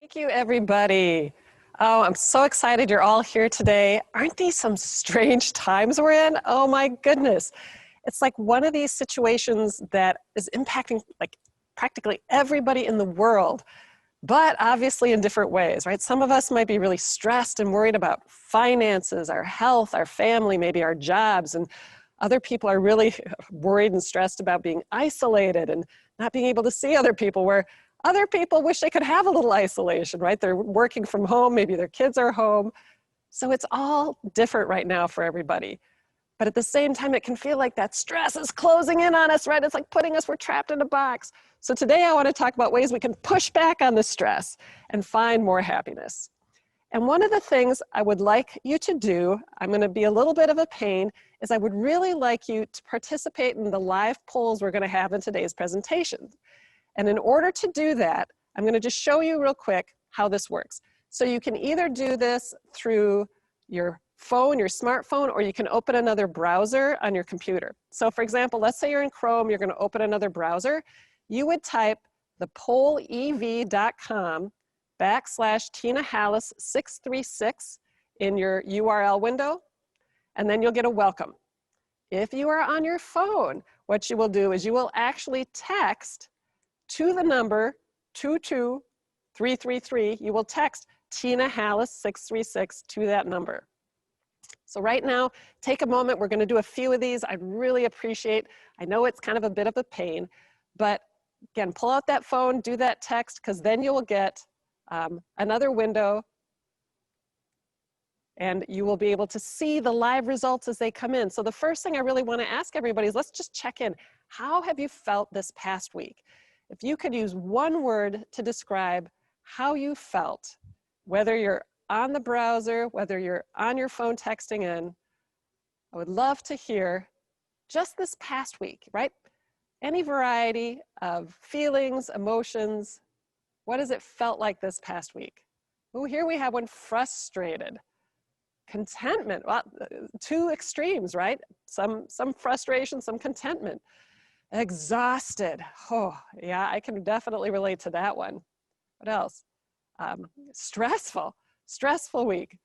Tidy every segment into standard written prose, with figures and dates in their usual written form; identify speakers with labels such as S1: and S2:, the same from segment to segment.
S1: Thank you, everybody. Oh, I'm so excited you're all here today. Aren't these some strange times we're in? Oh my goodness. It's like one of these situations that is impacting like practically everybody in the world, but obviously in different ways, right? Some of us might be really stressed and worried about finances, our health, our family, maybe our jobs, and other people are really worried and stressed about being isolated and not being able to see other people, where other people wish they could have a little isolation, right? They're working from home, maybe their kids are home. So it's all different right now for everybody. But at the same time, it can feel like that stress is closing in on us, right? It's like we're trapped in a box. So today I want to talk about ways we can push back on the stress and find more happiness. And one of the things I would like you to do, I'm going to be a little bit of a pain, is I would really like you to participate in the live polls we're going to have in today's presentation. And in order to do that, I'm going to just show you real quick how this works. So you can either do this through your phone, your smartphone, or you can open another browser on your computer. So for example, let's say you're in Chrome, you're going to open another browser. You would type thepollev.com/Tina Hallis 636 in your URL window, and then you'll get a welcome. If you are on your phone, what you will do is you will actually text to the number 22333. You will text Tina Hallis 636 to that number. So right now, take a moment. We're going to do a few of these. I'd really appreciate, I know it's kind of a bit of a pain, but again, pull out that phone, do that text, because then you will get another window and you will be able to see the live results as they come in. So the first thing I really want to ask everybody is let's just check in. How have you felt this past week? If you could use one word to describe how you felt, whether you're on the browser, whether you're on your phone texting in, I would love to hear just this past week, right? Any variety of feelings, emotions. What has it felt like this past week? Oh, here we have one: frustrated. Contentment, well, two extremes, right? Some frustration, some contentment. Exhausted. Oh, yeah, I can definitely relate to that one. What else? Stressful week.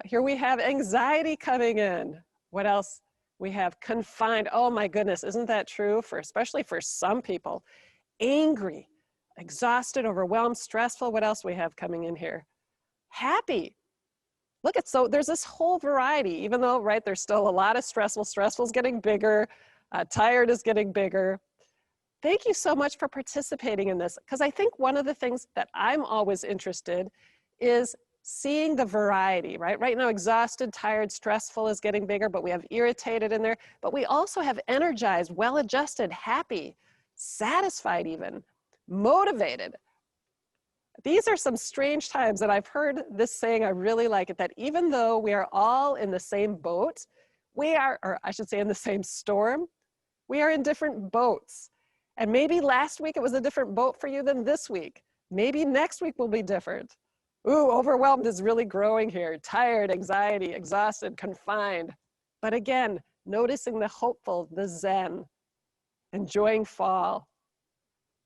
S1: Here we have anxiety coming in. What else? We have confined. Oh my goodness, isn't that true? Especially for some people. Angry, exhausted, overwhelmed, stressful. What else we have coming in here? Happy. Look at, so there's this whole variety, even though, right, there's still a lot of stressful. Stressful is getting bigger. Tired is getting bigger. Thank you so much for participating in this, because I think one of the things that I'm always interested is seeing the variety, right? Right now, exhausted, tired, stressful is getting bigger, but we have irritated in there. But we also have energized, well-adjusted, happy, satisfied even, motivated. These are some strange times, and I've heard this saying, I really like it, that even though we are all in the same boat, we are, or I should say in the same storm, we are in different boats. And maybe last week it was a different boat for you than this week. Maybe next week will be different. Ooh, overwhelmed is really growing here. Tired, anxiety, exhausted, confined. But again, noticing the hopeful, the zen, enjoying fall.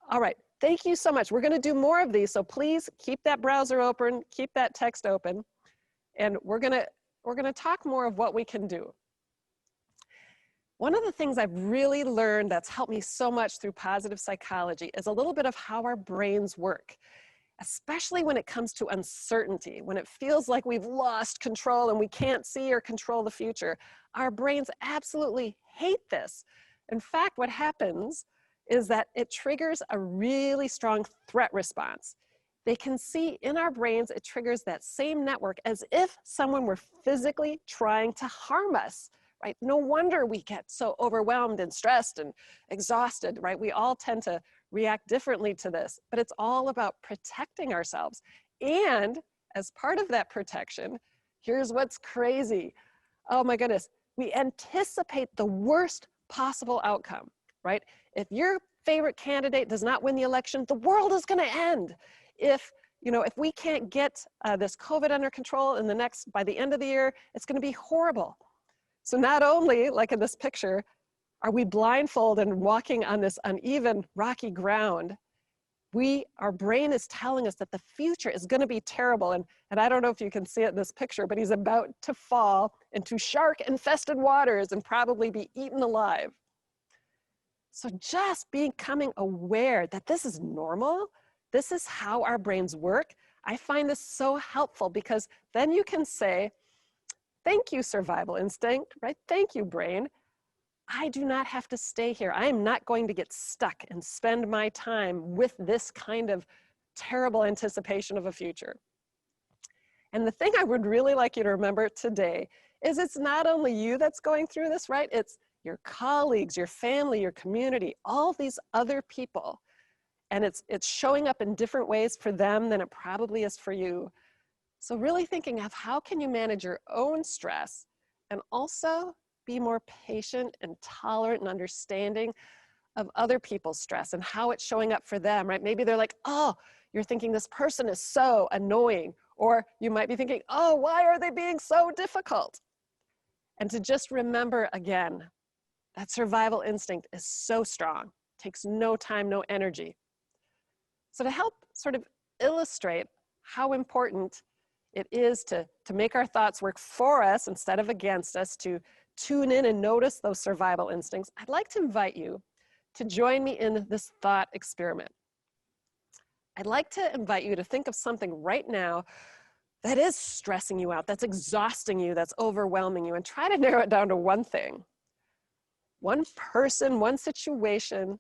S1: All right, thank you so much. We're going to do more of these, so please keep that browser open, keep that text open, and we're going to talk more of what we can do. One of the things I've really learned that's helped me so much through positive psychology is a little bit of how our brains work, especially when it comes to uncertainty, when it feels like we've lost control and we can't see or control the future. Our brains absolutely hate this. In fact, what happens is that it triggers a really strong threat response. They can see in our brains, it triggers that same network as if someone were physically trying to harm us. Right? No wonder we get so overwhelmed and stressed and exhausted, right? We all tend to react differently to this, but it's all about protecting ourselves. And as part of that protection, here's what's crazy. Oh my goodness, we anticipate the worst possible outcome, right? If your favorite candidate does not win the election, the world is going to end. If we can't get this COVID under control by the end of the year, it's going to be horrible. So not only, like in this picture, are we blindfolded and walking on this uneven, rocky ground, Our brain is telling us that the future is going to be terrible. And I don't know if you can see it in this picture, but he's about to fall into shark-infested waters and probably be eaten alive. So just becoming aware that this is normal, this is how our brains work, I find this so helpful, because then you can say, thank you, survival instinct, right? Thank you, brain. I do not have to stay here. I am not going to get stuck and spend my time with this kind of terrible anticipation of a future. And the thing I would really like you to remember today is it's not only you that's going through this, right? It's your colleagues, your family, your community, all these other people. And it's showing up in different ways for them than it probably is for you. So really thinking of how can you manage your own stress and also be more patient and tolerant and understanding of other people's stress and how it's showing up for them, right? Maybe they're like, oh, you're thinking this person is so annoying. Or you might be thinking, oh, why are they being so difficult? And to just remember again, that survival instinct is so strong, takes no time, no energy. So to help sort of illustrate how important it is to make our thoughts work for us instead of against us, to tune in and notice those survival instincts, I'd like to invite you to join me in this thought experiment. I'd like to invite you to think of something right now that is stressing you out, that's exhausting you, that's overwhelming you, and try to narrow it down to one thing, one person, one situation.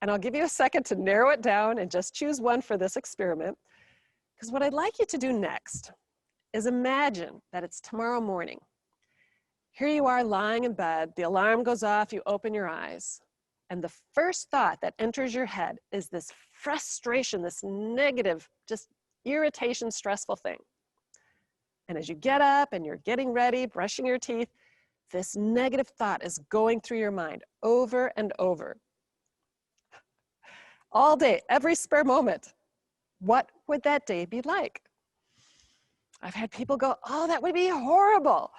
S1: And I'll give you a second to narrow it down and just choose one for this experiment. Because what I'd like you to do next is imagine that it's tomorrow morning. Here you are lying in bed, the alarm goes off, you open your eyes, and the first thought that enters your head is this frustration, this negative, just irritation, stressful thing. And as you get up and you're getting ready, brushing your teeth, this negative thought is going through your mind over and over. All day, every spare moment. What would that day be like? I've had people go, oh, that would be horrible.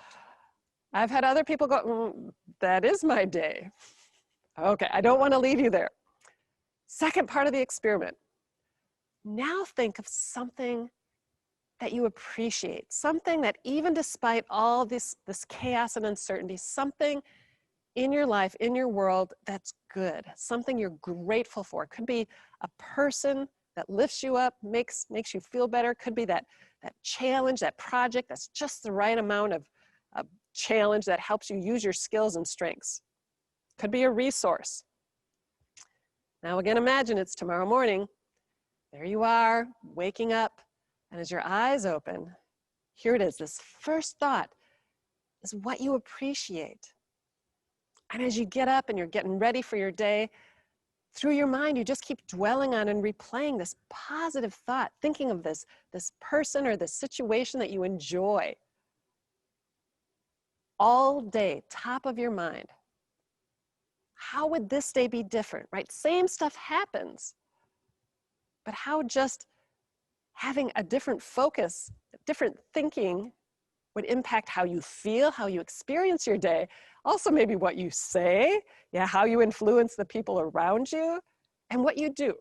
S1: I've had other people go, that is my day. Okay, I don't want to leave you there. Second part of the experiment. Now think of something that you appreciate, something that even despite all this chaos and uncertainty, something in your life, in your world that's good, something you're grateful for. It could be a person that lifts you up, makes you feel better. It could be that challenge, that project that's just the right amount of challenge that helps you use your skills and strengths. Could be a resource. Now again, imagine it's tomorrow morning. There you are, waking up, and as your eyes open, here it is. This first thought is what you appreciate. And as you get up and you're getting ready for your day, through your mind, you just keep dwelling on and replaying this positive thought, thinking of this person or this situation that you enjoy. All day, top of your mind. How would this day be different, right? Same stuff happens, but how just having a different focus, different thinking would impact how you feel, how you experience your day. Also maybe what you say, yeah, how you influence the people around you, and what you do.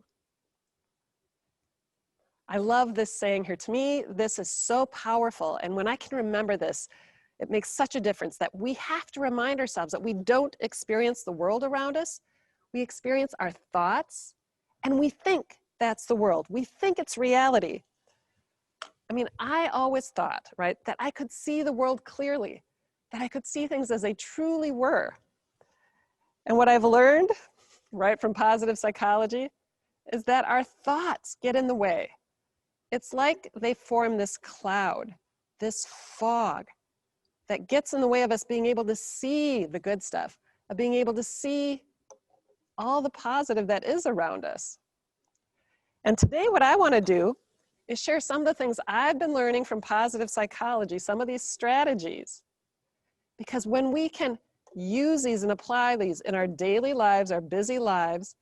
S1: I love this saying here. To me, this is so powerful, and when I can remember this, it makes such a difference that we have to remind ourselves that we don't experience the world around us. We experience our thoughts, and we think that's the world. We think it's reality. I mean, I always thought, right, that I could see the world clearly, that I could see things as they truly were. And what I've learned, right, from positive psychology is that our thoughts get in the way. It's like they form this cloud, this fog that gets in the way of us being able to see the good stuff, of being able to see all the positive that is around us. And today what I want to do is share some of the things I've been learning from positive psychology, some of these strategies. Because when we can use these and apply these in our daily lives, our busy lives,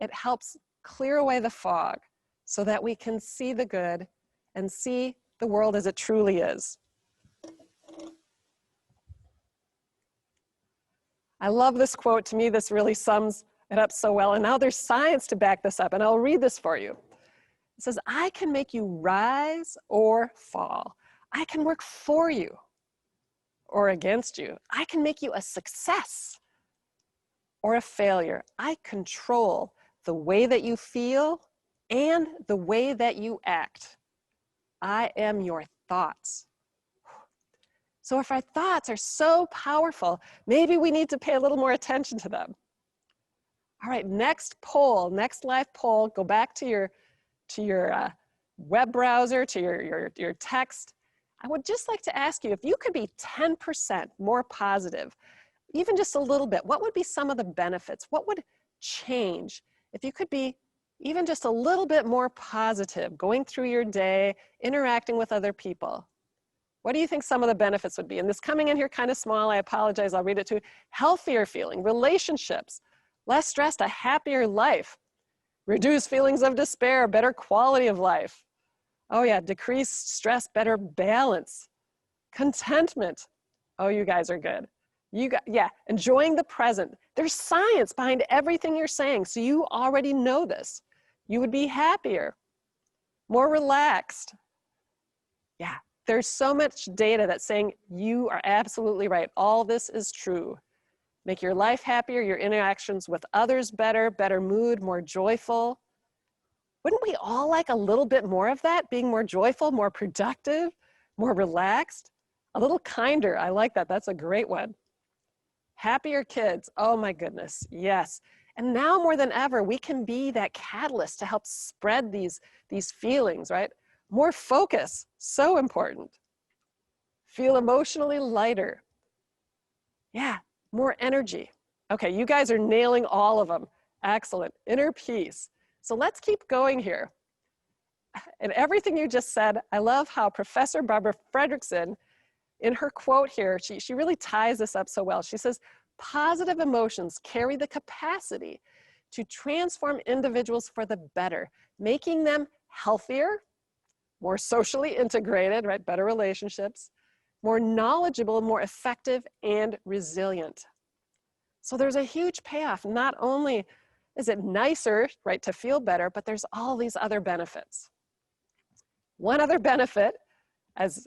S1: it helps clear away the fog so that we can see the good and see the world as it truly is. I love this quote. To me, this really sums it up so well. And now there's science to back this up. And I'll read this for you. It says, I can make you rise or fall. I can work for you or against you. I can make you a success or a failure. I control the way that you feel and the way that you act. I am your thoughts. So if our thoughts are so powerful, maybe we need to pay a little more attention to them. All right, next poll, next live poll, go back to your web browser, to your text. I would just like to ask you, if you could be 10% more positive, even just a little bit, what would be some of the benefits? What would change if you could be even just a little bit more positive, going through your day, interacting with other people? What do you think some of the benefits would be? And this coming in here kind of small, I apologize, I'll read it too. Healthier feeling, relationships, less stressed, a happier life, reduced feelings of despair, better quality of life. Oh yeah, decreased stress, better balance, contentment. Oh, you guys are good. Yeah, enjoying the present. There's science behind everything you're saying, so you already know this. You would be happier, more relaxed. Yeah, there's so much data that's saying you are absolutely right. All this is true. Make your life happier, your interactions with others better, better mood, more joyful. Wouldn't we all like a little bit more of that? Being more joyful, more productive, more relaxed, a little kinder. I like that. That's a great one. Happier kids. Oh my goodness. Yes. And now more than ever, we can be that catalyst to help spread these feelings, right? More focus. So important. Feel emotionally lighter. Yeah. More energy. Okay. You guys are nailing all of them. Excellent. Inner peace. So let's keep going here. And everything you just said, I love how Professor Barbara Fredrickson, in her quote here, she really ties this up so well. She says, positive emotions carry the capacity to transform individuals for the better, making them healthier, more socially integrated, right? Better relationships, more knowledgeable, more effective, and resilient. So there's a huge payoff. Not only is it nicer, right, to feel better, but there's all these other benefits. One other benefit, as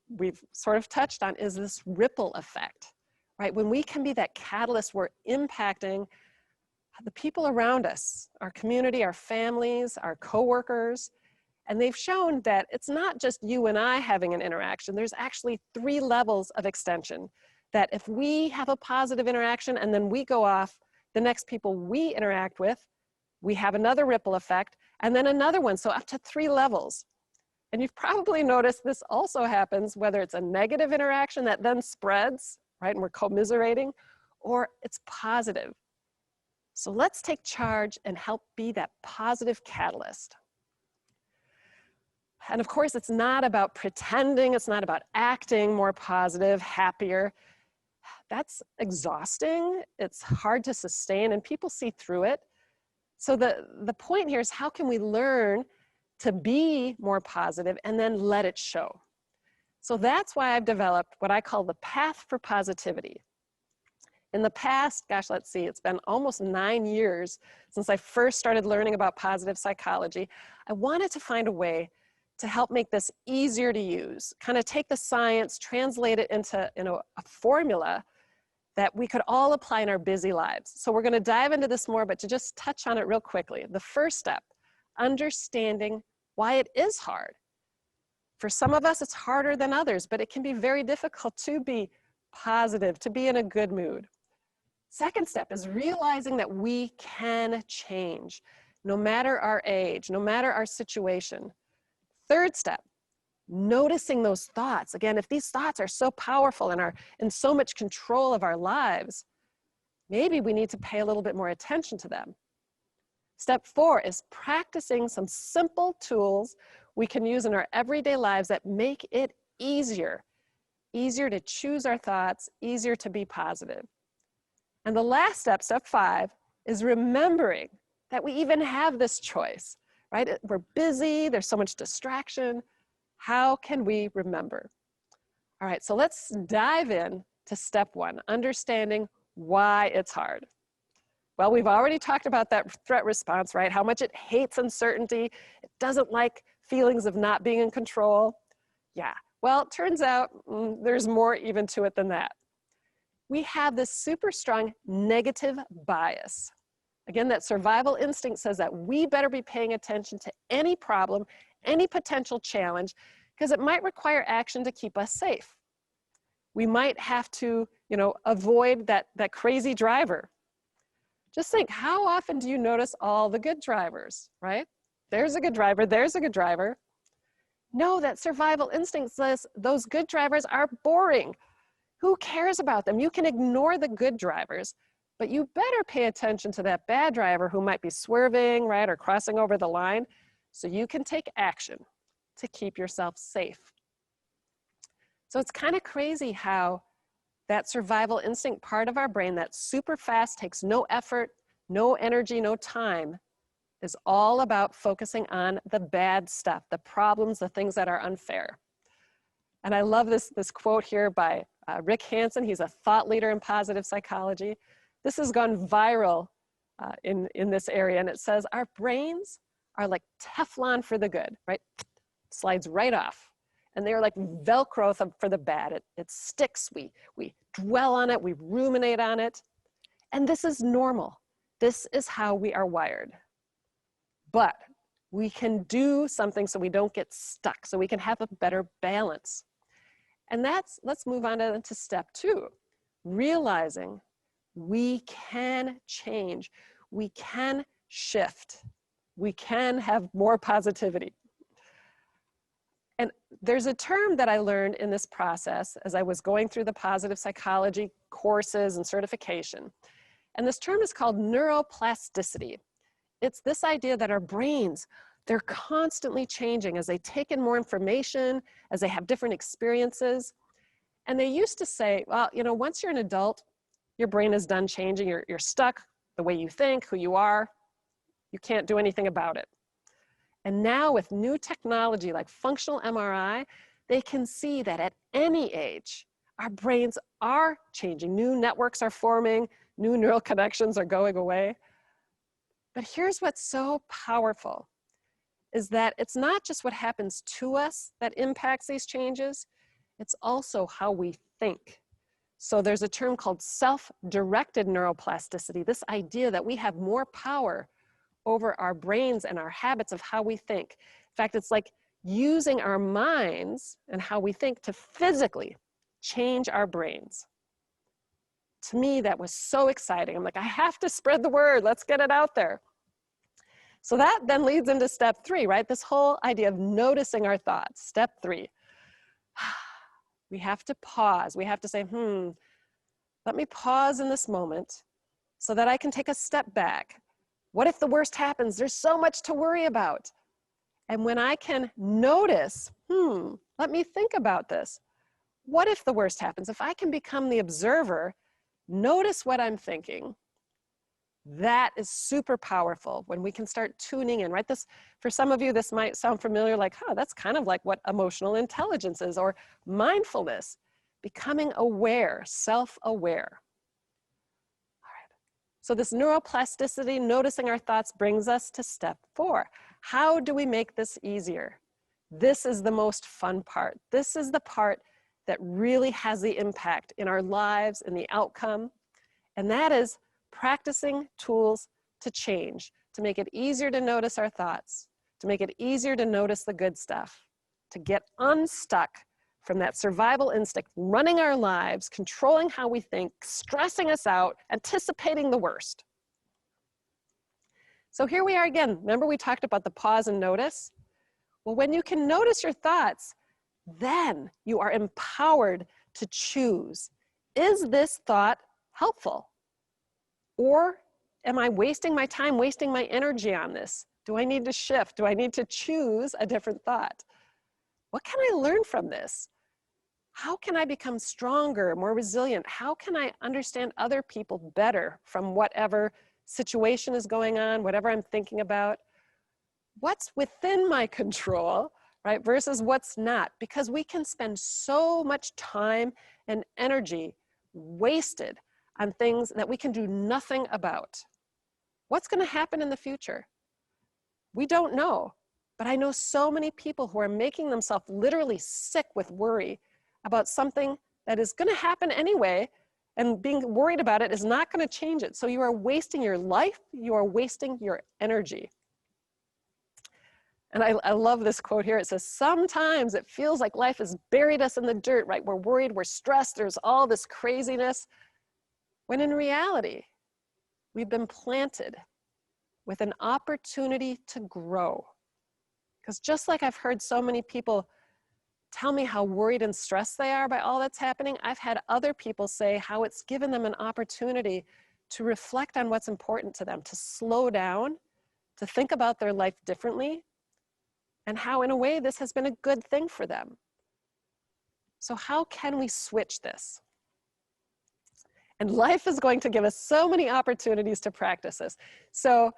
S1: we've sort of touched on, is this ripple effect, right? When we can be that catalyst, we're impacting the people around us, our community, our families, our coworkers, and they've shown that it's not just you and I having an interaction. There's actually 3 levels of extension, that if we have a positive interaction and then we go off, the next people we interact with, we have another ripple effect, and then another one, so up to 3 levels. And you've probably noticed this also happens whether it's a negative interaction that then spreads, right, and we're commiserating, or it's positive. So let's take charge and help be that positive catalyst. And of course, it's not about pretending, it's not about acting more positive, happier. That's exhausting, it's hard to sustain, and people see through it. So the point here is, how can we learn to be more positive and then let it show? So that's why I've developed what I call the path for positivity. In the past, gosh, let's see, it's been almost 9 years since I first started learning about positive psychology. I wanted to find a way to help make this easier to use, kind of take the science, translate it into a formula that we could all apply in our busy lives. So we're going to dive into this more, but to just touch on it real quickly. The first step, understanding why it is hard. For some of us, it's harder than others, but it can be very difficult to be positive, to be in a good mood. Second step is realizing that we can change, no matter our age, no matter our situation. Third step, noticing those thoughts. Again, if these thoughts are so powerful and are in so much control of our lives, maybe we need to pay a little bit more attention to them. Step 4 is practicing some simple tools we can use in our everyday lives that make it easier to choose our thoughts, easier to be positive. And the last step, step 5, is remembering that we even have this choice, right? We're busy, there's so much distraction. How can we remember? All right, so let's dive in to step 1, understanding why it's hard. Well, we've already talked about that threat response, right? How much it hates uncertainty. It doesn't like feelings of not being in control. Yeah, well, it turns out there's more even to it than that. We have this super strong negative bias. Again, that survival instinct says that we better be paying attention to any problem, any potential challenge, because it might require action to keep us safe. We might have to, avoid that crazy driver. Just think, how often do you notice all the good drivers, right? There's a good driver, there's a good driver. No, that survival instinct says those good drivers are boring. Who cares about them? You can ignore the good drivers, but you better pay attention to that bad driver who might be swerving, right, or crossing over the line, so you can take action to keep yourself safe. So it's kind of crazy how that survival instinct part of our brain that's super fast, takes no effort, no energy, no time, is all about focusing on the bad stuff, the problems, the things that are unfair. And I love this quote here by Rick Hansen. He's a thought leader in positive psychology. This has gone viral in this area, and it says, our brains are like Teflon for the good, right? Slides right off. And they're like Velcro for the bad. It sticks, we dwell on it, we ruminate on it. And this is normal. This is how we are wired. But we can do something so we don't get stuck, so we can have a better balance. And let's move on to step 2, realizing we can change, we can shift, we can have more positivity. And there's a term that I learned in this process as I was going through the positive psychology courses and certification. And this term is called neuroplasticity. It's this idea that our brains, they're constantly changing as they take in more information, as they have different experiences. And they used to say, well, once you're an adult, your brain is done changing. You're stuck the way you think, who you are. You can't do anything about it. And now with new technology like functional MRI, they can see that at any age, our brains are changing. New networks are forming, new neural connections are going away. But here's what's so powerful, is that it's not just what happens to us that impacts these changes, it's also how we think. So there's a term called self-directed neuroplasticity, this idea that we have more power over our brains and our habits of how we think. In fact, it's like using our minds and how we think to physically change our brains. To me, that was so exciting. I'm like, I have to spread the word. Let's get it out there. So that then leads into step 3, right? This whole idea of noticing our thoughts. Step 3. We have to pause. We have to say, let me pause in this moment so that I can take a step back. What if the worst happens? There's so much to worry about. And when I can notice, let me think about this. What if the worst happens? If I can become the observer, notice what I'm thinking, that is super powerful when we can start tuning in, right? For some of you, this might sound familiar, like, that's kind of like what emotional intelligence is, or mindfulness, becoming aware, self-aware. So this neuroplasticity, noticing our thoughts, brings us to step 4. How do we make this easier? This is the most fun part. This is the part that really has the impact in our lives and the outcome. And that is practicing tools to change, to make it easier to notice our thoughts, to make it easier to notice the good stuff, to get unstuck from that survival instinct, running our lives, controlling how we think, stressing us out, anticipating the worst. So here we are again. Remember we talked about the pause and notice? Well, when you can notice your thoughts, then you are empowered to choose. Is this thought helpful? Or am I wasting my time, wasting my energy on this? Do I need to shift? Do I need to choose a different thought? What can I learn from this? How can I become stronger, more resilient? How can I understand other people better from whatever situation is going on, whatever I'm thinking about? What's within my control, right, versus what's not? Because we can spend so much time and energy wasted on things that we can do nothing about. What's going to happen in the future? We don't know. But I know so many people who are making themselves literally sick with worry about something that is going to happen anyway, and being worried about it is not going to change it. So you are wasting your life, you are wasting your energy. And I love this quote here. It says, sometimes it feels like life has buried us in the dirt, right? We're worried, we're stressed, there's all this craziness. When in reality, we've been planted with an opportunity to grow. Because just like I've heard so many people tell me how worried and stressed they are by all that's happening, I've had other people say how it's given them an opportunity to reflect on what's important to them, to slow down, to think about their life differently, and how in a way this has been a good thing for them. So how can we switch this? And life is going to give us so many opportunities to practice this. So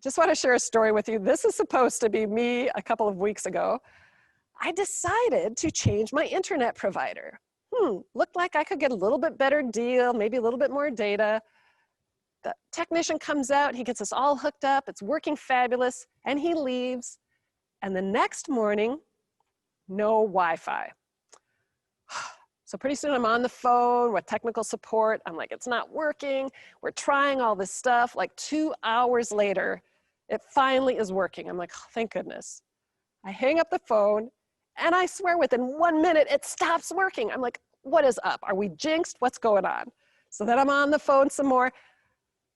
S1: just want to share a story with you. This is supposed to be me a couple of weeks ago. I decided to change my internet provider. Looked like I could get a little bit better deal, maybe a little bit more data. The technician comes out, he gets us all hooked up, it's working fabulous, and he leaves. And the next morning, no Wi-Fi. So pretty soon I'm on the phone with technical support. I'm like, it's not working. We're trying all this stuff. Like 2 hours later, it finally is working. I'm like, oh, thank goodness. I hang up the phone, and I swear within 1 minute, it stops working. I'm like, what is up? Are we jinxed? What's going on? So then I'm on the phone some more.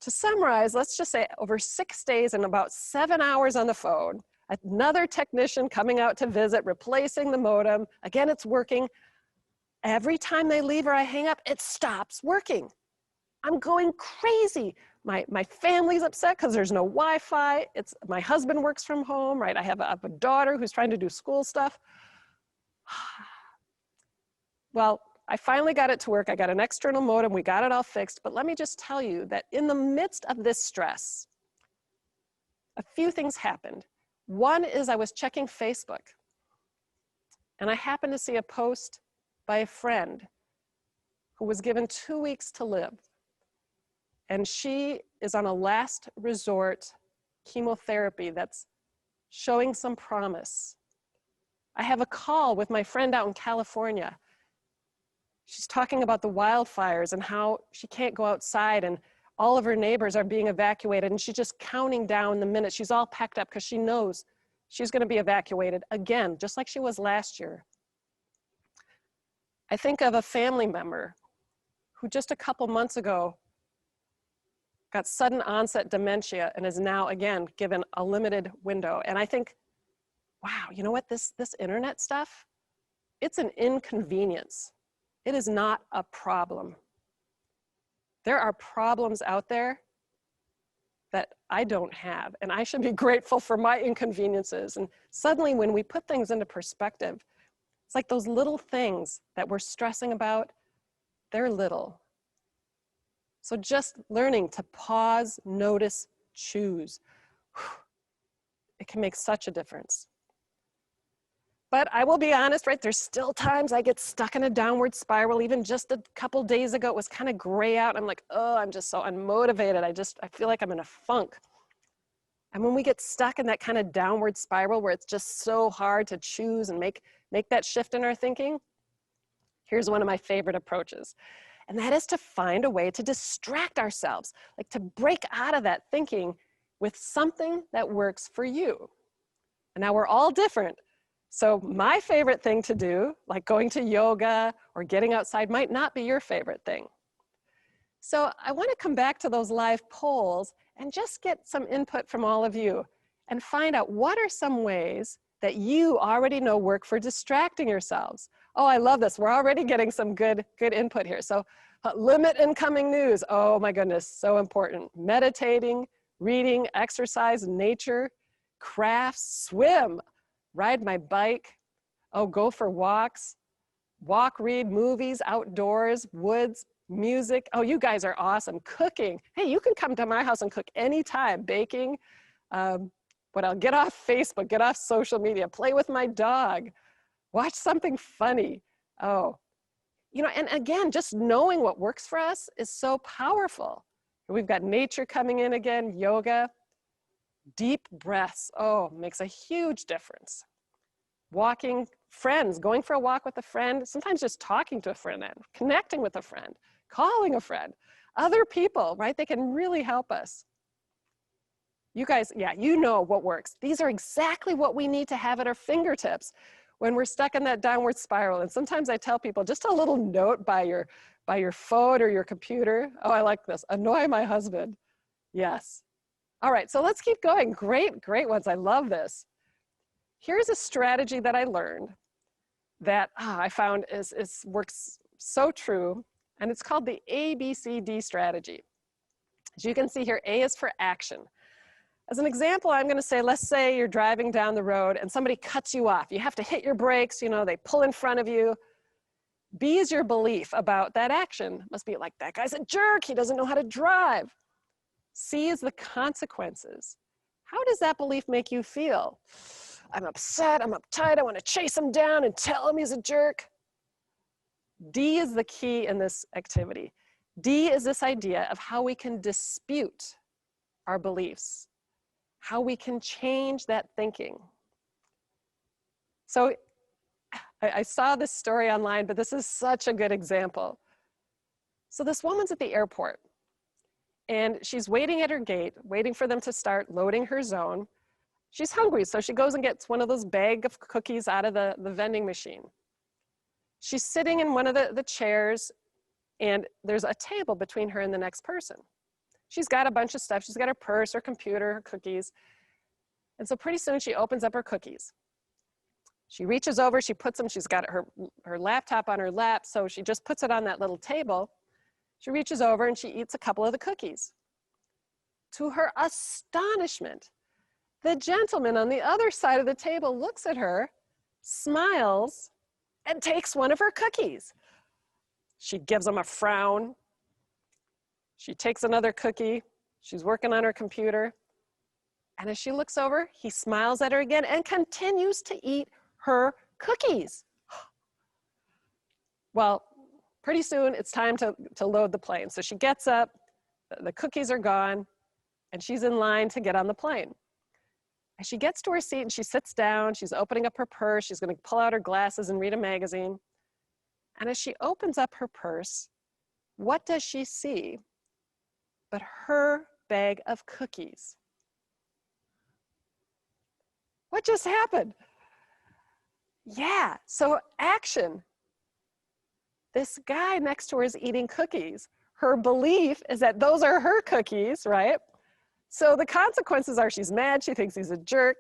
S1: To summarize, let's just say over 6 days and about 7 hours on the phone, another technician coming out to visit, replacing the modem. Again, it's working. Every time they leave or I hang up, it stops working. I'm going crazy. My family's upset because there's no Wi-Fi. My husband works from home, right? I have a daughter who's trying to do school stuff. Well, I finally got it to work. I got an external modem. We got it all fixed. But let me just tell you that in the midst of this stress, a few things happened. One is I was checking Facebook, and I happened to see a post by a friend who was given 2 weeks to live. And she is on a last resort chemotherapy that's showing some promise. I have a call with my friend out in California. She's talking about the wildfires and how she can't go outside and all of her neighbors are being evacuated, and she's just counting down the minutes. She's all packed up because she knows she's going to be evacuated again, just like she was last year. I think of a family member who just a couple months ago got sudden onset dementia and is now, again, given a limited window. And I think, wow, you know what, this internet stuff, it's an inconvenience. It is not a problem. There are problems out there that I don't have, and I should be grateful for my inconveniences. And suddenly when we put things into perspective, it's like those little things that we're stressing about, they're little. So just learning to pause, notice, choose, it can make such a difference. But I will be honest, right, there's still times I get stuck in a downward spiral. Even just a couple days ago, it was kind of gray out. I'm like, oh, I'm just so unmotivated. I feel like I'm in a funk. And when we get stuck in that kind of downward spiral where it's just so hard to choose and make that shift in our thinking, here's one of my favorite approaches. And that is to find a way to distract ourselves, like to break out of that thinking with something that works for you. And now we're all different. So my favorite thing to do, like going to yoga or getting outside, might not be your favorite thing. So I want to come back to those live polls and just get some input from all of you and find out what are some ways that you already know work for distracting yourselves. Oh, I love this. We're already getting some good input here. So limit incoming news. Oh my goodness, so important. Meditating, reading, exercise, nature, crafts, swim, ride my bike, oh, go for walks, walk, read, movies, outdoors, woods, music. Oh, you guys are awesome. Cooking. Hey, you can come to my house and cook anytime. Baking. But I'll get off Facebook, get off social media, play with my dog, watch something funny. Oh, you know, and again, just knowing what works for us is so powerful. We've got nature coming in again, yoga. Deep breaths, oh, makes a huge difference. Walking, friends, going for a walk with a friend, sometimes just talking to a friend, and connecting with a friend, calling a friend, other people, right? They can really help us. You guys, yeah, you know what works. These are exactly what we need to have at our fingertips when we're stuck in that downward spiral. And sometimes I tell people, just a little note by your phone or your computer. Oh, I like this. Annoy my husband. Yes. All right, so let's keep going. Great, great ones. I love this. Here's a strategy that I learned that I found works so true, and it's called the ABCD strategy. As you can see here, A is for action. As an example, I'm going to say, let's say you're driving down the road and somebody cuts you off. You have to hit your brakes, you know, they pull in front of you. B is your belief about that action. Must be like, that guy's a jerk, he doesn't know how to drive. C is the consequences. How does that belief make you feel? I'm upset, I'm uptight, I want to chase him down and tell him he's a jerk. D is the key in this activity. D is this idea of how we can dispute our beliefs, how we can change that thinking. So I saw this story online, but this is such a good example. So this woman's at the airport, and she's waiting at her gate, waiting for them to start loading her zone. She's hungry, so she goes and gets one of those bag of cookies out of the vending machine. She's sitting in one of the chairs, and there's a table between her and the next person. She's got a bunch of stuff. She's got her purse, her computer, her cookies. And so pretty soon she opens up her cookies. She reaches over, she puts them, she's got her laptop on her lap, so she just puts it on that little table. She reaches over and she eats a couple of the cookies. To her astonishment, the gentleman on the other side of the table looks at her, smiles, and takes one of her cookies. She gives him a frown. She takes another cookie. She's working on her computer. And as she looks over, he smiles at her again and continues to eat her cookies. Well, pretty soon it's time to load the plane. So she gets up, the cookies are gone, and she's in line to get on the plane. As she gets to her seat and she sits down, she's opening up her purse, she's going to pull out her glasses and read a magazine. And as she opens up her purse, what does she see but her bag of cookies? What just happened? Yeah, so action. This guy next to her is eating cookies. Her belief is that those are her cookies, right? So the consequences are she's mad, she thinks he's a jerk.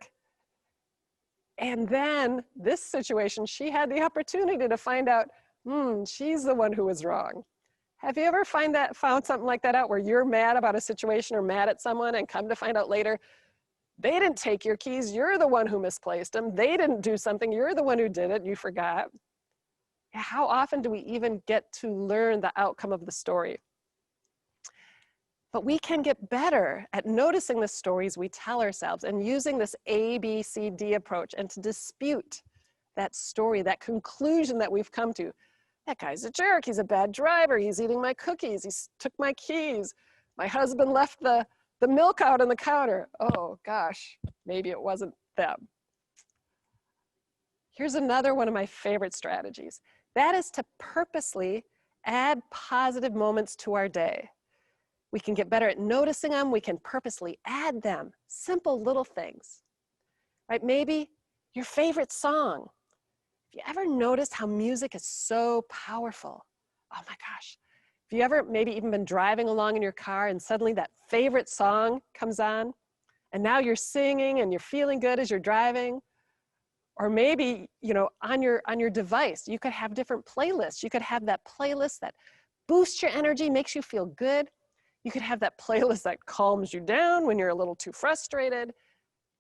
S1: And then this situation, she had the opportunity to find out, she's the one who was wrong. Have you ever found something like that out where you're mad about a situation or mad at someone and come to find out later, they didn't take your keys, you're the one who misplaced them. They didn't do something, you're the one who did it, you forgot. How often do we even get to learn the outcome of the story? But we can get better at noticing the stories we tell ourselves and using this ABCD approach and to dispute that story, that conclusion that we've come to. That guy's a jerk, he's a bad driver, he's eating my cookies, he took my keys, my husband left the milk out on the counter. Oh gosh, maybe it wasn't them. Here's another one of my favorite strategies. That is to purposely add positive moments to our day. We can get better at noticing them. We can purposely add them. Simple little things, right? Maybe your favorite song. Have you ever noticed how music is so powerful? Oh my gosh. Have you ever maybe even been driving along in your car and suddenly that favorite song comes on and now you're singing and you're feeling good as you're driving? Or maybe, on your device, you could have different playlists. You could have that playlist that boosts your energy, makes you feel good. You could have that playlist that calms you down when you're a little too frustrated.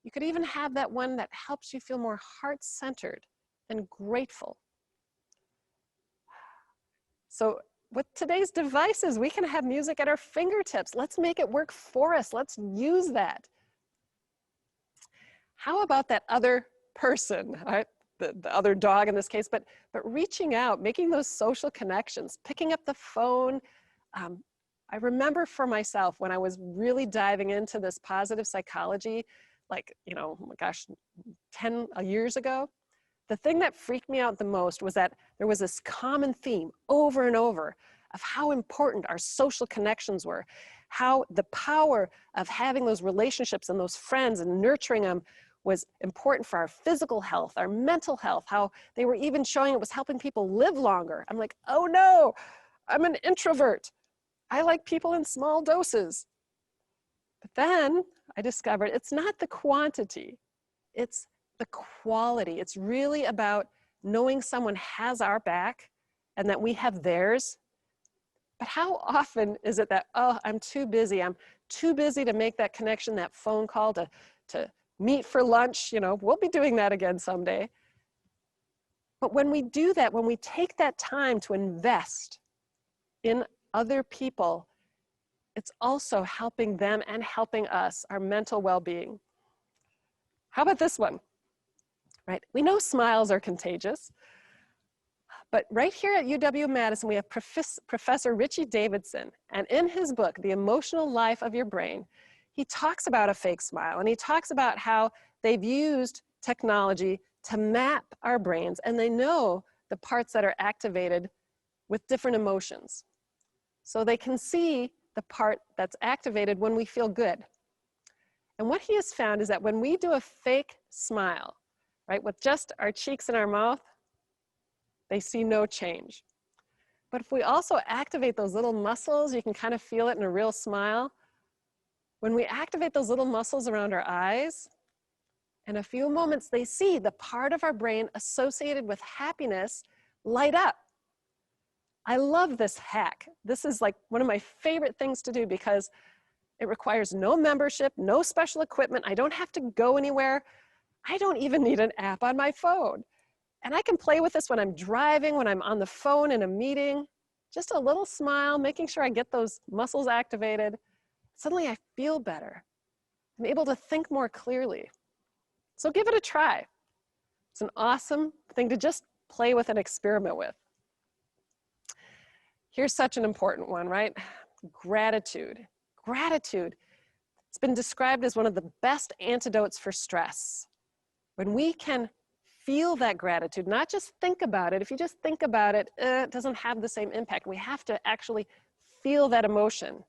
S1: You could even have that one that helps you feel more heart-centered and grateful. So with today's devices, we can have music at our fingertips. Let's make it work for us. Let's use that. How about that other person, right? The other dog in this case, but reaching out, making those social connections, picking up the phone. I remember for myself when I was really diving into this positive psychology, like, you know, oh my gosh, 10 years ago, the thing that freaked me out the most was that there was this common theme over and over of how important our social connections were, how the power of having those relationships and those friends and nurturing them was important for our physical health, our mental health, how they were even showing it was helping people live longer. I'm like, oh no, I'm an introvert. I like people in small doses. But then I discovered it's not the quantity, it's the quality. It's really about knowing someone has our back and that we have theirs. But how often is it that, oh, I'm too busy to make that connection, that phone call, to meet for lunch, you know, we'll be doing that again someday. But when we do that, when we take that time to invest in other people, it's also helping them and helping us, our mental well-being. How about this one? Right? We know smiles are contagious, but right here at UW-Madison, we have Professor Richie Davidson, and in his book, The Emotional Life of Your Brain, he talks about a fake smile, and he talks about how they've used technology to map our brains, and they know the parts that are activated with different emotions. So they can see the part that's activated when we feel good. And what he has found is that when we do a fake smile, right, with just our cheeks and our mouth, they see no change. But if we also activate those little muscles, you can kind of feel it in a real smile. When we activate those little muscles around our eyes, in a few moments they see the part of our brain associated with happiness light up. I love this hack. This is like one of my favorite things to do because it requires no membership, no special equipment. I don't have to go anywhere. I don't even need an app on my phone. And I can play with this when I'm driving, when I'm on the phone in a meeting. Just a little smile, making sure I get those muscles activated. Suddenly I feel better. I'm able to think more clearly. So give it a try. It's an awesome thing to just play with and experiment with. Here's such an important one, right? Gratitude. Gratitude. It's been described as one of the best antidotes for stress. When we can feel that gratitude, not just think about it. If you just think about it, it doesn't have the same impact. We have to actually feel that emotion.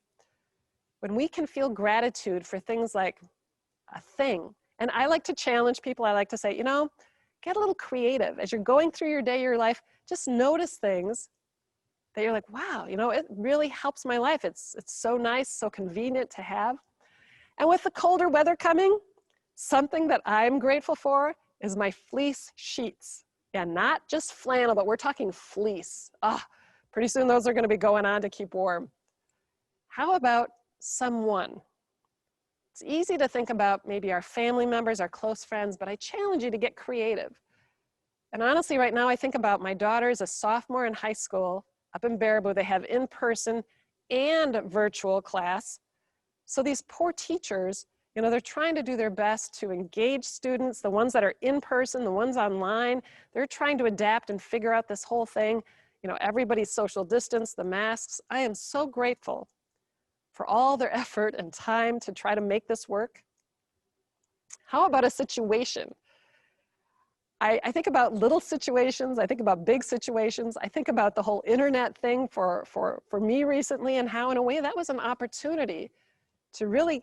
S1: When we can feel gratitude for things like a thing, and I like to challenge people, I like to say, you know, get a little creative. As you're going through your day, your life, just notice things that you're like, wow, you know, it really helps my life. It's so nice, so convenient to have. And with the colder weather coming, something that I'm grateful for is my fleece sheets. Yeah, not just flannel, but we're talking fleece. Pretty soon those are going to be going on to keep warm. How about someone? It's easy to think about maybe our family members, our close friends, but I challenge you to get creative. And honestly, right now I think about my daughter is a sophomore in high school up in Baraboo. They have in-person and virtual class. So these poor teachers, you know, they're trying to do their best to engage students, the ones that are in person, the ones online. They're trying to adapt and figure out this whole thing. You know, everybody's social distance, the masks. I am so grateful for all their effort and time to try to make this work. How about a situation? I think about little situations, I think about big situations, I think about the whole internet thing for me recently, and how in a way that was an opportunity to really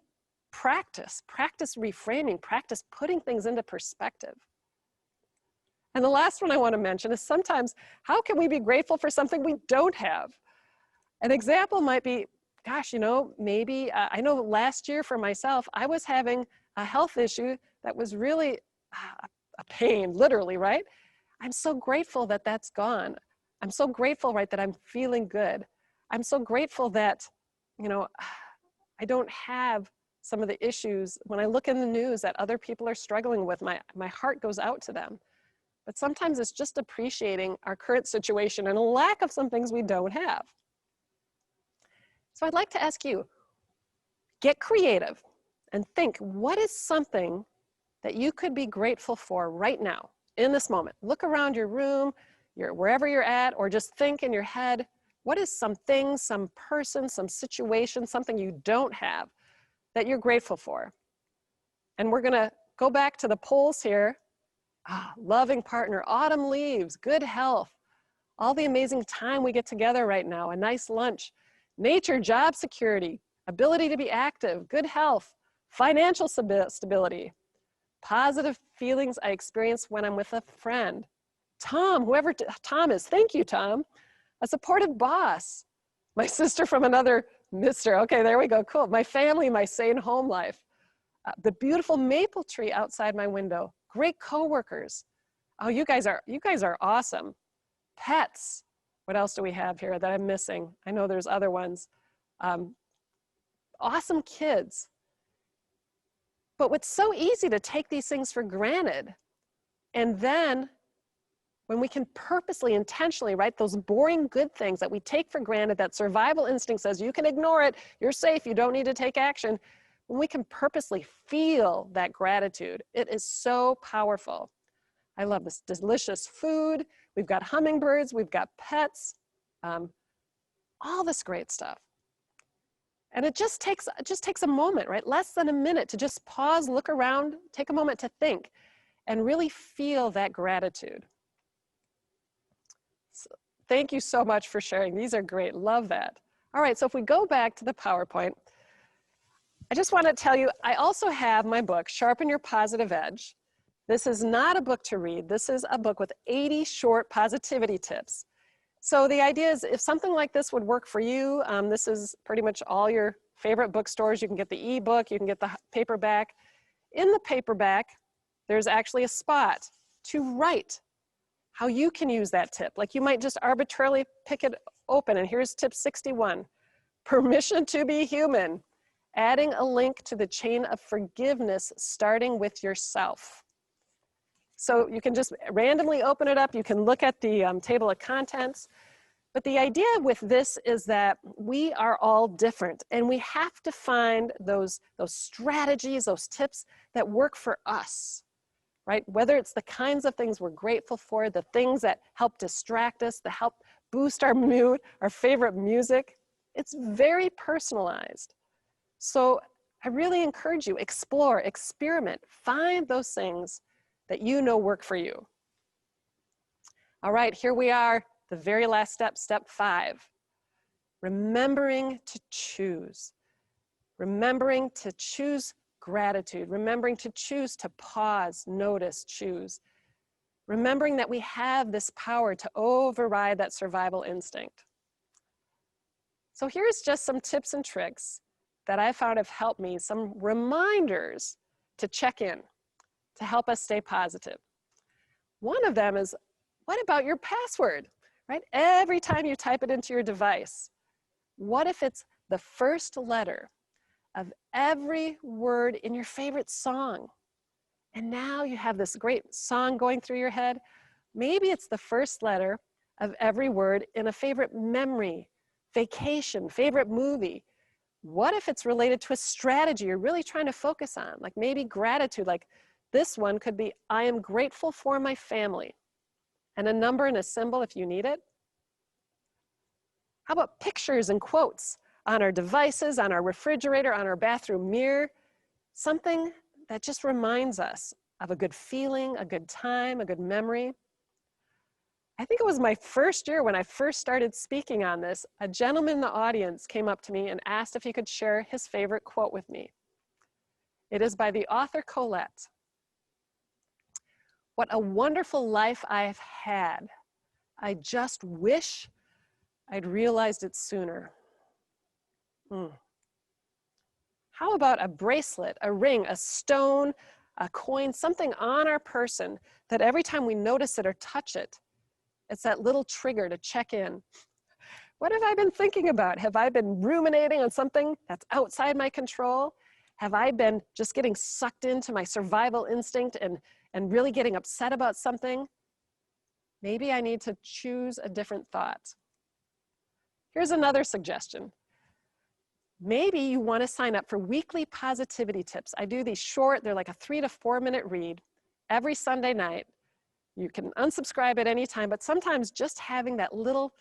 S1: practice reframing, practice putting things into perspective. And the last one I want to mention is sometimes, how can we be grateful for something we don't have? An example might be, gosh, you know, maybe, I know last year for myself, I was having a health issue that was really a pain, literally, right? I'm so grateful that that's gone. I'm so grateful, right, that I'm feeling good. I'm so grateful that, you know, I don't have some of the issues when I look in the news that other people are struggling with. My heart goes out to them. But sometimes it's just appreciating our current situation and a lack of some things we don't have. So I'd like to ask you, get creative and think, what is something that you could be grateful for right now, in this moment? Look around your room, wherever you're at, or just think in your head, What is something, some person, some situation, something you don't have that you're grateful for? And we're gonna go back to the polls here. Loving partner, autumn leaves, good health, all the amazing time we get together right now, a nice lunch, nature, job security, ability to be active, good health, financial stability, positive feelings I experience when I'm with a friend. Tom, whoever Tom is, thank you, Tom. A supportive boss. My sister from another mister. Okay, there we go, cool. My family, my sane home life. The beautiful maple tree outside my window. Great coworkers. Oh, you guys are awesome. Pets. What else do we have here that I'm missing? I know there's other ones. Awesome kids. But what's so easy to take these things for granted. And then when we can purposely, intentionally, right, those boring good things that we take for granted, that survival instinct says you can ignore it, you're safe, you don't need to take action. When we can purposely feel that gratitude, it is so powerful. I love this delicious food. We've got hummingbirds, we've got pets, all this great stuff. And it just takes a moment, right? Less than a minute to just pause, look around, take a moment to think, and really feel that gratitude. So, thank you so much for sharing. These are great, love that. All right, so if we go back to the PowerPoint, I just want to tell you, I also have my book, Sharpen Your Positive Edge. This is not a book to read. This is a book with 80 short positivity tips. So the idea is if something like this would work for you, this is pretty much all your favorite bookstores. You can get the ebook, you can get the paperback. In the paperback, there's actually a spot to write how you can use that tip. Like you might just arbitrarily pick it open, and here's tip 61. Permission to be human. Adding a link to the chain of forgiveness, starting with yourself. So you can just randomly open it up. You can look at the table of contents. But the idea with this is that we are all different, and we have to find those strategies, those tips that work for us, right? Whether it's the kinds of things we're grateful for, the things that help distract us, that help boost our mood, our favorite music. It's very personalized. So I really encourage you, explore, experiment, find those things that you know work for you. All right, here we are, the very last step, step 5. Remembering to choose. Remembering to choose gratitude. Remembering to choose to pause, notice, choose. Remembering that we have this power to override that survival instinct. So here's just some tips and tricks that I found have helped me, some reminders to check in, to help us stay positive. One of them is, what about your password, right? Every time you type it into your device, what if it's the first letter of every word in your favorite song? And now you have this great song going through your head. Maybe it's the first letter of every word in a favorite memory, vacation, favorite movie. What if it's related to a strategy you're really trying to focus on? Like maybe gratitude, like this one could be, I am grateful for my family. And a number and a symbol if you need it. How about pictures and quotes on our devices, on our refrigerator, on our bathroom mirror? Something that just reminds us of a good feeling, a good time, a good memory. I think it was my first year when I first started speaking on this, a gentleman in the audience came up to me and asked if he could share his favorite quote with me. It is by the author Colette. What a wonderful life I've had. I just wish I'd realized it sooner. How about a bracelet, a ring, a stone, a coin, something on our person that every time we notice it or touch it, it's that little trigger to check in. What have I been thinking about? Have I been ruminating on something that's outside my control? Have I been just getting sucked into my survival instinct and really getting upset about something? Maybe I need to choose a different thought. Here's another suggestion. Maybe you want to sign up for weekly positivity tips. I do these short, they're like a 3 to 4 minute read every Sunday night. You can unsubscribe at any time, but sometimes just having that little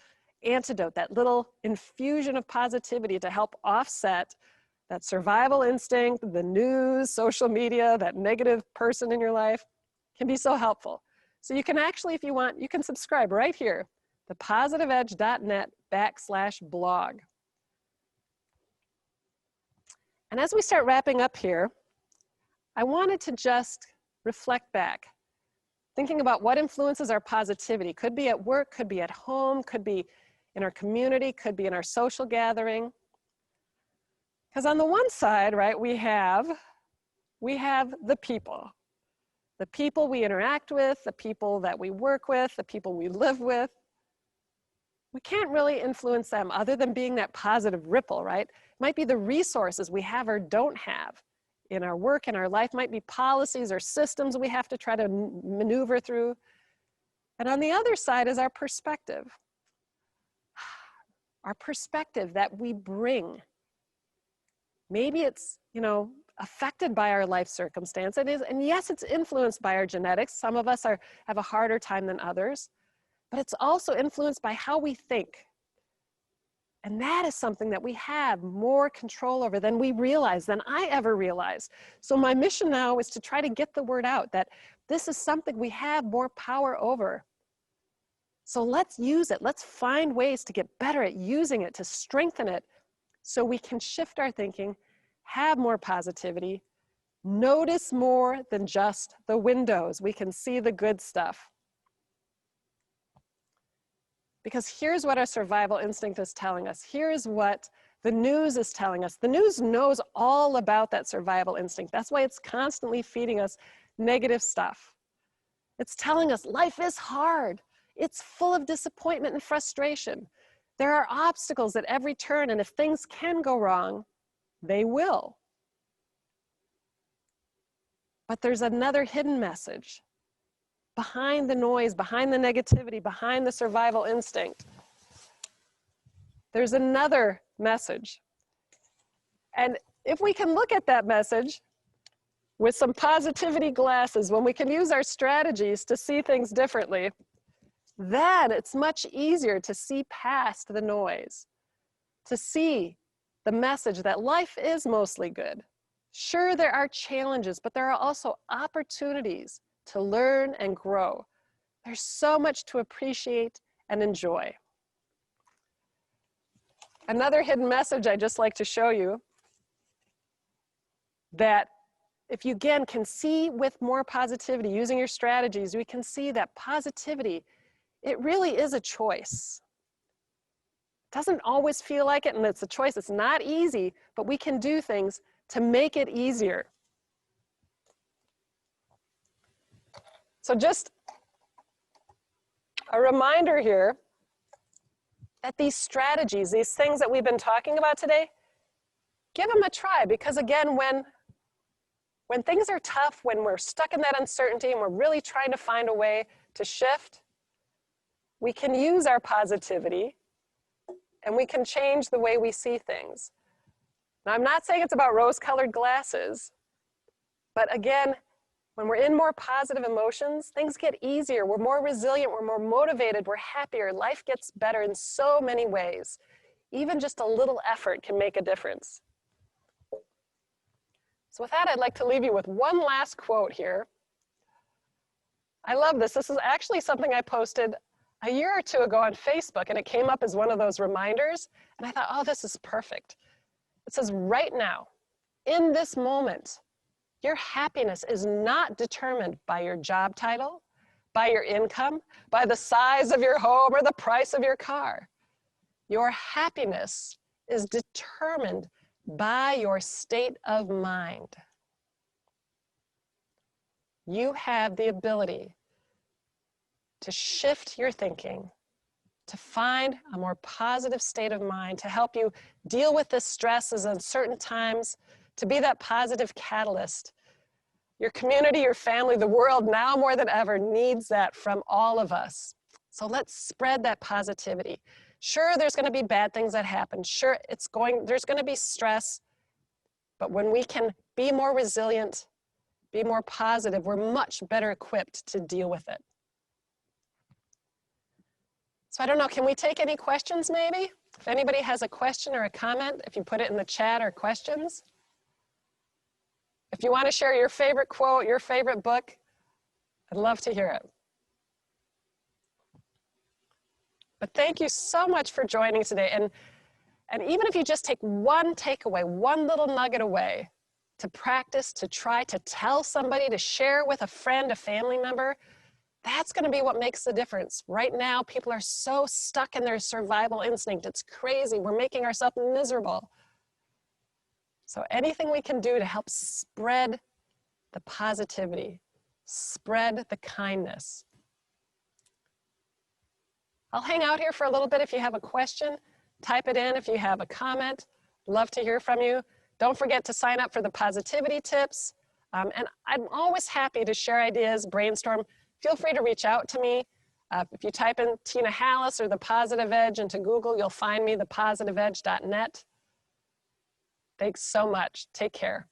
S1: antidote, that little infusion of positivity to help offset that survival instinct, the news, social media, that negative person in your life, can be so helpful. So you can actually, if you want, you can subscribe right here, thepositiveedge.net/blog. And as we start wrapping up here, I wanted to just reflect back, thinking about what influences our positivity. Could be at work, could be at home, could be in our community, could be in our social gathering. Because on the one side, right, we have the people we interact with, the people that we work with, the people we live with. We can't really influence them other than being that positive ripple, right? It might be the resources we have or don't have in our work, in our life, might be policies or systems we have to try to maneuver through. And on the other side is our perspective that we bring. Maybe it's, affected by our life circumstance. It is, and yes, it's influenced by our genetics. Some of us have a harder time than others, but it's also influenced by how we think. And that is something that we have more control over than we realize, than I ever realized. So my mission now is to try to get the word out that this is something we have more power over. So let's use it. Let's find ways to get better at using it, to strengthen it, so we can shift our thinking, have more positivity, notice more than just the windows. We can see the good stuff. Because here's what our survival instinct is telling us. Here's what the news is telling us. The news knows all about that survival instinct. That's why it's constantly feeding us negative stuff. It's telling us life is hard. It's full of disappointment and frustration. There are obstacles at every turn, and if things can go wrong, they will. But there's another hidden message behind the noise, behind the negativity, behind the survival instinct. There's another message. And if we can look at that message with some positivity glasses, when we can use our strategies to see things differently, then it's much easier to see past the noise, to see the message that life is mostly good. Sure, there are challenges, but there are also opportunities to learn and grow. There's so much to appreciate and enjoy. Another hidden message I'd just like to show you, that if you again can see with more positivity, using your strategies, we can see that positivity, it really is a choice. It doesn't always feel like it, and it's a choice. It's not easy, but we can do things to make it easier. So just a reminder here that these strategies, these things that we've been talking about today, give them a try, because again, when things are tough, when we're stuck in that uncertainty and we're really trying to find a way to shift, we can use our positivity and we can change the way we see things. Now, I'm not saying it's about rose-colored glasses, but again, when we're in more positive emotions, things get easier. We're more resilient, we're more motivated, we're happier. Life gets better in so many ways. Even just a little effort can make a difference. So with that, I'd like to leave you with one last quote here. I love this. This is actually something I posted a year or two ago on Facebook, and it came up as one of those reminders, and I thought, oh, this is perfect. It says, right now, in this moment, your happiness is not determined by your job title, by your income, by the size of your home, or the price of your car. Your happiness is determined by your state of mind. You have the ability to shift your thinking, to find a more positive state of mind, to help you deal with the stresses in uncertain times, to be that positive catalyst. Your community, your family, the world now more than ever needs that from all of us. So let's spread that positivity. Sure, there's going to be bad things that happen. Sure, there's going to be stress. But when we can be more resilient, be more positive, we're much better equipped to deal with it. So So I don't know, can we take any questions maybe? If anybody has a question or a comment, if you put it in the chat or questions. If you want to share your favorite quote, your favorite book, I'd love to hear it. But thank you so much for joining today. And even if you just take one takeaway, one little nugget away to practice, to try to tell somebody, to share with a friend, a family member, that's going to be what makes the difference. Right now, people are so stuck in their survival instinct. It's crazy. We're making ourselves miserable. So anything we can do to help spread the positivity, spread the kindness. I'll hang out here for a little bit. If you have a question, type it in. If you have a comment, love to hear from you. Don't forget to sign up for the positivity tips. And I'm always happy to share ideas, brainstorm. Feel free to reach out to me. If you type in Tina Hallis or The Positive Edge into Google, you'll find me, thepositiveedge.net. Thanks so much. Take care.